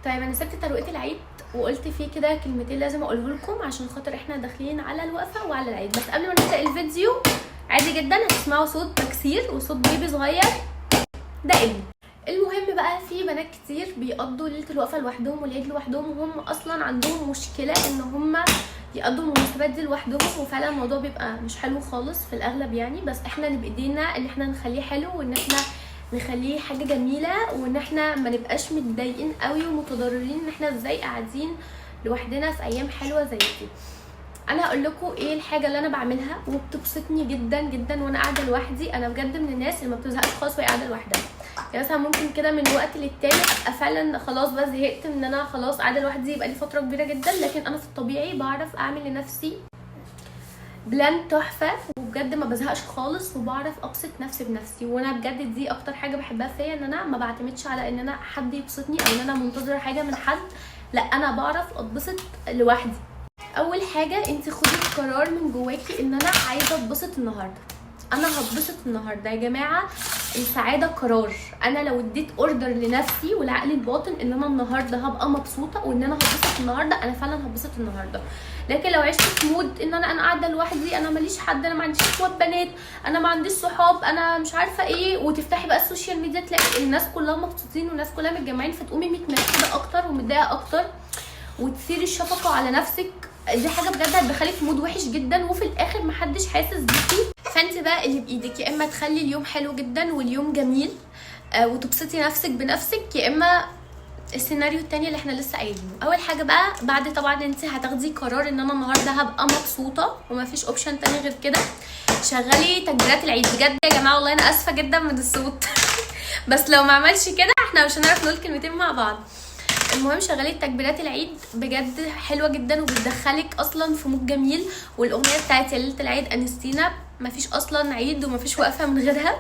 طيب انا سبت ترويقه العيد وقلت فيه كده كلمتين لازم اقوله لكم عشان خاطر احنا داخلين على الوقفه وعلى العيد. بس قبل ما نبدا الفيديو عادي جدا هتسمعوا صوت تكسير وصوت بيبي صغير، ده ابني. المهم بقى في بنات كتير بيقضوا ليله الوقفه لوحدهم والعيد لوحدهم، وهم اصلا عندهم مشكله ان هم يقضوا المناسبات دي لوحدهم، وفعلا الموضوع بيبقى مش حلو خالص في الاغلب يعني. بس احنا اللي بايدينا ان احنا نخليه حلو، وان احنا نخليه حاجه جميله، وان احنا ما نبقاش متضايقين قوي ومتضررين ان احنا ازاي قاعدين لوحدنا في ايام حلوه زي دي. انا هقول لكم ايه الحاجه اللي انا بعملها وبتبسطني جدا جدا وانا قاعده لوحدي. انا بجد من الناس اللي ما بتزهقش خالص وهي قاعده لوحدها، يعني مثلا ممكن كده من وقت للتاني ابقى فعلا خلاص بقى زهقت ان انا خلاص قاعده لوحدي يبقى لي فتره كبيره جدا، لكن انا في الطبيعي بعرف اعمل لنفسي بلان تحفه وبجد ما بزهقش خالص، وبعرف ابسط نفسي بنفسي. وانا بجد دي اكتر حاجه بحبها فيا، ان انا ما بعتمدش على ان انا حد يبسطني او ان انا منتظره حاجه من حد، لا انا بعرف اتبسط لوحدي. اول حاجه انت خدي القرار من جواكي ان انا عايزه اتبسط النهارده، انا هتبسط النهارده يا جماعه. السعاده قرار. انا لو اديت اوردر لنفسي ولعقلي الباطن ان انا النهارده هبقى مبسوطه وان انا هتبسط النهارده، انا فعلا هتبسط النهارده. لكن لو عشت في مود ان انا قاعده لوحدي، انا ماليش حد، انا ما عنديش اخوات بنات، انا ما عنديش صحاب، انا مش عارفه ايه، وتفتحي بقى السوشيال ميديا تلاقي الناس كلها مبسوطين والناس كلها متجمعين، فتقومي متنكده اكتر ومتضايقه اكتر وتثيري الشفقه على نفسك. دي حاجه بجد هتدخلك في مود وحش جدا، وفي الاخر محدش حاسس بيكي. فانت بقى اللي بايدك، يا اما تخلي اليوم حلو جدا واليوم جميل وتبسطي نفسك بنفسك، يا اما السيناريو التاني اللي احنا لسه قايلينه. اول حاجه بقى بعد طبعا انت هتاخدي قرار ان انا النهارده هبقى مبسوطه ومفيش اوبشن تاني غير كده، شغلي تكبيرات العيد. بجد يا جماعه والله انا اسفه جدا من الصوت بس لو ما عملش كده احنا مش هنعرف نقول كلمتين مع بعض. المهم شغلي تكبيرات العيد بجد حلوه جدا وبتدخلك اصلا في مود جميل. والاغنيه بتاعت يا ليله العيد انستينا مفيش اصلا عيد ومفيش وقفه من غيرها.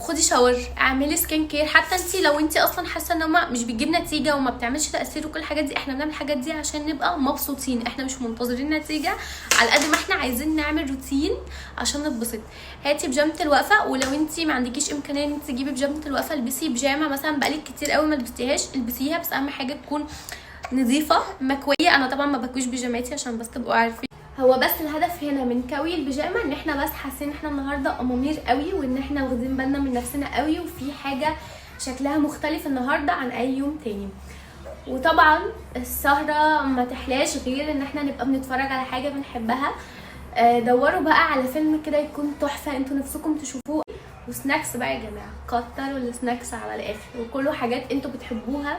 خدي شاور، اعملي سكين كير، حتى انت لو انت اصلا حاسه ان هما مش بتجيب نتيجه وما بتعملش تاثير وكل الحاجات دي، احنا بنعمل الحاجات دي عشان نبقى مبسوطين، احنا مش منتظرين نتيجه على قد ما احنا عايزين نعمل روتين عشان نتبسط. هاتي بيجامه الوقفه، ولو انت ما عندكيش امكانيه ان انت تجيبي بيجامه الوقفه البسي بيجامه مثلا بقالك كتير قوي ما لبستيهاش البسيها، بس اهم حاجه تكون نظيفه مكويه. انا طبعا ما بكويش بيجاماتي عشان بس تبقوا عارفين، هو بس الهدف هنا من كوي البيجامه ان احنا بس حاسين ان احنا النهارده امامير قوي، وان احنا واخدين بالنا من نفسنا قوي، وفي حاجه شكلها مختلف النهارده عن اي يوم تاني. وطبعا السهره ما تحلاش غير ان احنا نبقى بنتفرج على حاجه بنحبها. دوروا بقى على فيلم كده يكون تحفه انتوا نفسكم تشوفوه، وسناكس بقى يا جماعه، كتروا السناكس على الاخر، وكله حاجات انتوا بتحبوها